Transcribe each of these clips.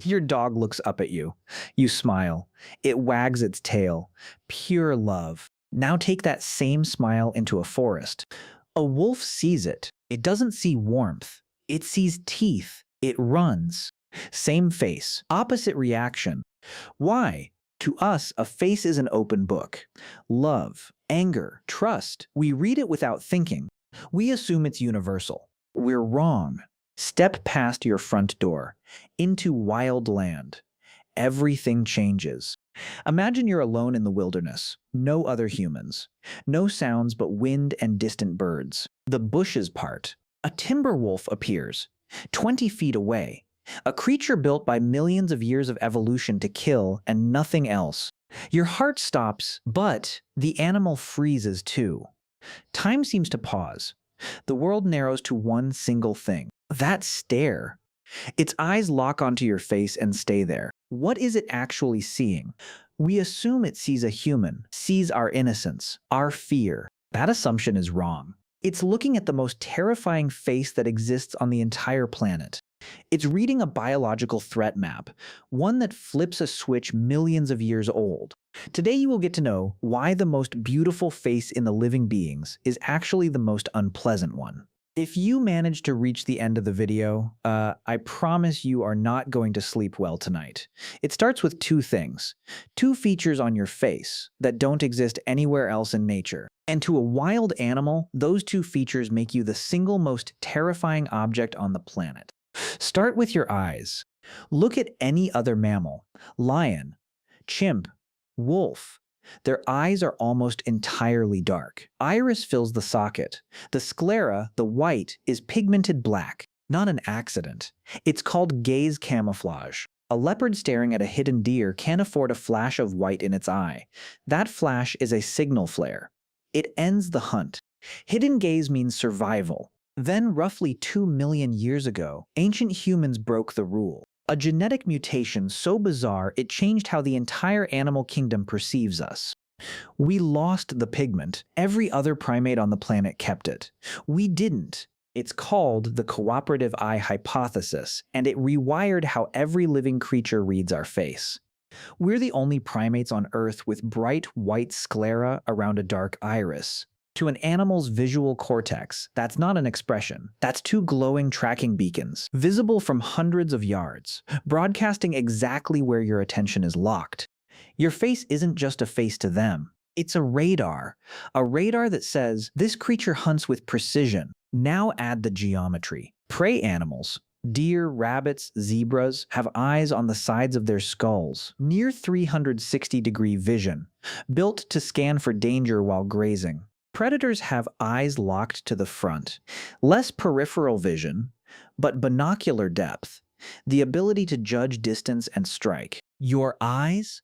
Your dog looks up at you. You smile. It wags its tail. Pure love. Now take that same smile into a forest. A wolf sees it. It doesn't see warmth. It sees teeth. It runs. Same face. Opposite reaction. Why? To us, a face is an open book. Love, anger, trust. We read it without thinking. We assume it's universal. We're wrong. Step past your front door, into wild land. Everything changes. Imagine you're alone in the wilderness, no other humans. No sounds but wind and distant birds. The bushes part. A timber wolf appears, 20 feet away. A creature built by millions of years of evolution to kill and nothing else. Your heart stops, but the animal freezes too. Time seems to pause. The world narrows to one single thing. That stare. Its eyes lock onto your face and stay there. What is it actually seeing? We assume it sees a human, sees our innocence, our fear. That assumption is wrong. It's looking at the most terrifying face that exists on the entire planet. It's reading a biological threat map, one that flips a switch millions of years old. Today you will get to know why the most beautiful face in the living beings is actually the most unpleasant one. If you manage to reach the end of the video, I promise you are not going to sleep well tonight. It starts with two things. Two features on your face that don't exist anywhere else in nature. And to a wild animal, those two features make you the single most terrifying object on the planet. Start with your eyes. Look at any other mammal, lion, chimp, wolf. Their eyes are almost entirely dark. Iris fills the socket. The sclera, the white, is pigmented black, not an accident. It's called gaze camouflage. A leopard staring at a hidden deer can't afford a flash of white in its eye. That flash is a signal flare. It ends the hunt. Hidden gaze means survival. Then, roughly 2 million years ago, ancient humans broke the rule. A genetic mutation so bizarre it changed how the entire animal kingdom perceives us. We lost the pigment. Every other primate on the planet kept it. We didn't. It's called the cooperative eye hypothesis, and it rewired how every living creature reads our face. We're the only primates on Earth with bright white sclera around a dark iris. To an animal's visual cortex, that's not an expression. That's two glowing tracking beacons, visible from hundreds of yards, broadcasting exactly where your attention is locked. Your face isn't just a face to them. It's a radar that says, this creature hunts with precision. Now add the geometry. Prey animals, deer, rabbits, zebras, have eyes on the sides of their skulls, near 360-degree vision, built to scan for danger while grazing. Predators have eyes locked to the front, less peripheral vision, but binocular depth, the ability to judge distance and strike. Your eyes?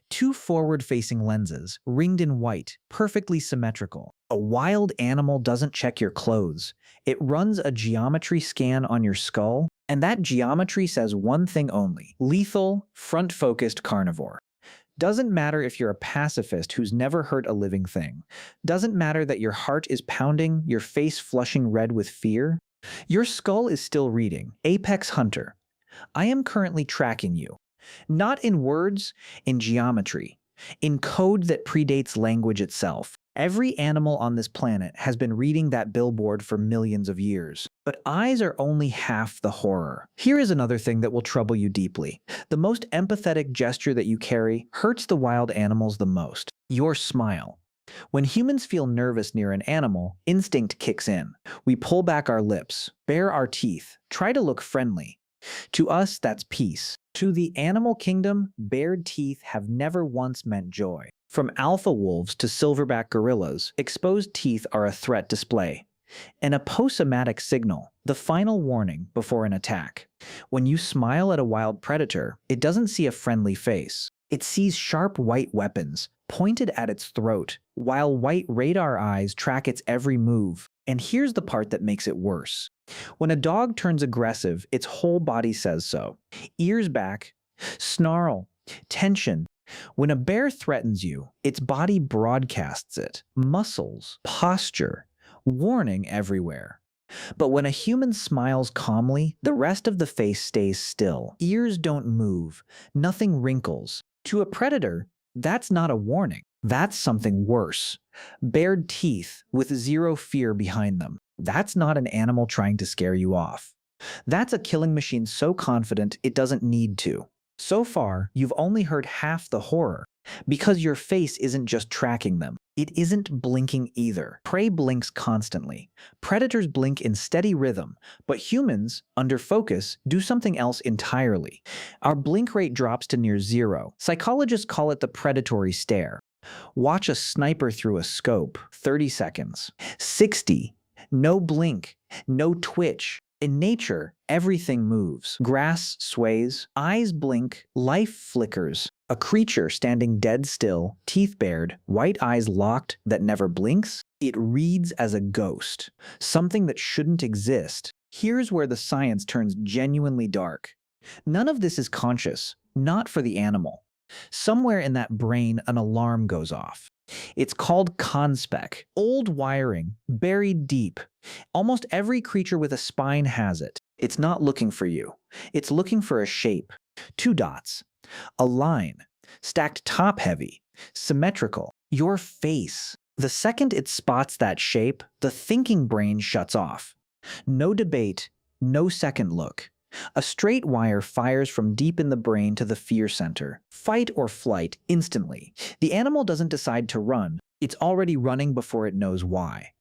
Two forward-facing lenses, ringed in white, perfectly symmetrical. A wild animal doesn't check your clothes. It runs a geometry scan on your skull, and that geometry says one thing only: lethal, front-focused carnivore. Doesn't matter if you're a pacifist who's never hurt a living thing. Doesn't matter that your heart is pounding, your face flushing red with fear. Your skull is still reading, Apex Hunter. I am currently tracking you. Not in words, in geometry. In code that predates language itself. Every animal on this planet has been reading that billboard for millions of years. But eyes are only half the horror. Here is another thing that will trouble you deeply. The most empathetic gesture that you carry hurts the wild animals the most. Your smile. When humans feel nervous near an animal, instinct kicks in. We pull back our lips, bare our teeth, try to look friendly. To us, that's peace. To the animal kingdom, bared teeth have never once meant joy. From alpha wolves to silverback gorillas, exposed teeth are a threat display. An aposomatic signal, the final warning before an attack. When you smile at a wild predator, it doesn't see a friendly face. It sees sharp white weapons, pointed at its throat, while white radar eyes track its every move. And here's the part that makes it worse. When a dog turns aggressive, its whole body says so. Ears back, snarl, tension. When a bear threatens you, its body broadcasts it. Muscles, posture, warning everywhere. But when a human smiles calmly, the rest of the face stays still. Ears don't move, nothing wrinkles. To a predator, that's not a warning. That's something worse. Bared teeth with zero fear behind them. That's not an animal trying to scare you off. That's a killing machine so confident it doesn't need to. So far, you've only heard half the horror, because your face isn't just tracking them. It isn't blinking either. Prey blinks constantly. Predators blink in steady rhythm, but humans, under focus, do something else entirely. Our blink rate drops to near zero. Psychologists call it the predatory stare. Watch a sniper through a scope, 30 seconds. 60. No blink, no twitch. In nature, everything moves. Grass sways, eyes blink, life flickers. A creature standing dead still, teeth bared, white eyes locked that never blinks, it reads as a ghost, something that shouldn't exist. Here's where the science turns genuinely dark. None of this is conscious, not for the animal. Somewhere in that brain, an alarm goes off. It's called conspec, old wiring, buried deep. Almost every creature with a spine has it. It's not looking for you. It's looking for a shape. Two dots. A line. Stacked top-heavy. Symmetrical. Your face. The second it spots that shape, the thinking brain shuts off. No debate, no second look. A straight wire fires from deep in the brain to the fear center. Fight or flight, instantly. The animal doesn't decide to run. It's already running before it knows why.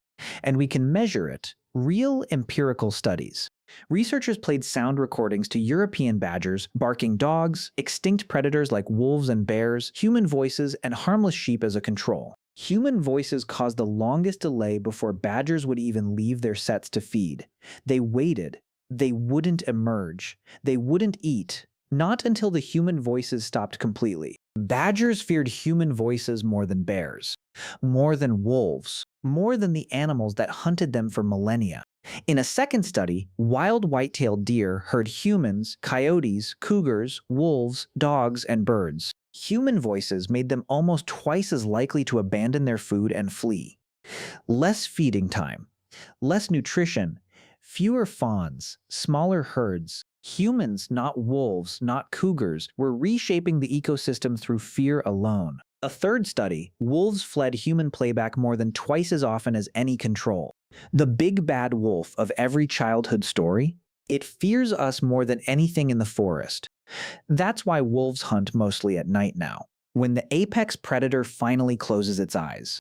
And we can measure it. Real empirical studies. Researchers played sound recordings to European badgers, barking dogs, extinct predators like wolves and bears, human voices, and harmless sheep as a control. Human voices caused the longest delay before badgers would even leave their sets to feed. They waited. They wouldn't emerge. They wouldn't eat. Not until the human voices stopped completely. Badgers feared human voices more than bears, more than wolves, more than the animals that hunted them for millennia. In a second study, wild white-tailed deer heard humans, coyotes, cougars, wolves, dogs, and birds. Human voices made them almost twice as likely to abandon their food and flee. Less feeding time, less nutrition, fewer fawns, smaller herds. Humans, not wolves, not cougars, were reshaping the ecosystem through fear alone. A third study, wolves fled human playback more than twice as often as any control. The big bad wolf of every childhood story, it fears us more than anything in the forest. That's why wolves hunt mostly at night now, when the apex predator finally closes its eyes.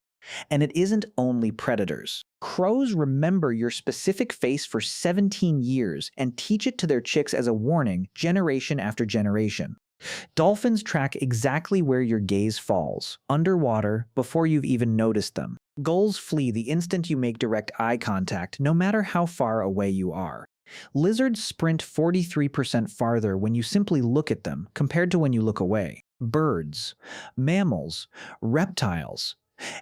And it isn't only predators. Crows remember your specific face for 17 years and teach it to their chicks as a warning, generation after generation. Dolphins track exactly where your gaze falls, underwater, before you've even noticed them. Gulls flee the instant you make direct eye contact, no matter how far away you are. Lizards sprint 43% farther when you simply look at them compared to when you look away. Birds, mammals, reptiles,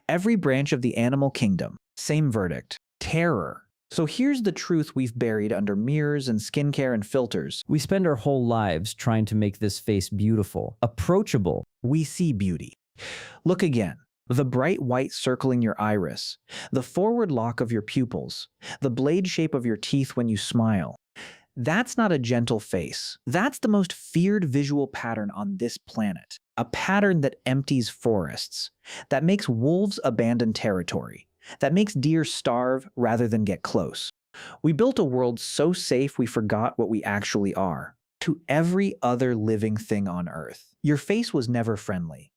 every branch of the animal kingdom, same verdict. Terror. So here's the truth we've buried under mirrors and skincare and filters. We spend our whole lives trying to make this face beautiful, approachable. We see beauty. Look again. The bright white circling your iris, the forward lock of your pupils, the blade shape of your teeth when you smile. That's not a gentle face. That's the most feared visual pattern on this planet. A pattern that empties forests, that makes wolves abandon territory, that makes deer starve rather than get close. We built a world so safe we forgot what we actually are. To every other living thing on Earth, your face was never friendly.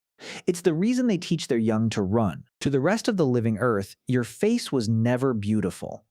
It's the reason they teach their young to run. To the rest of the living Earth, your face was never beautiful.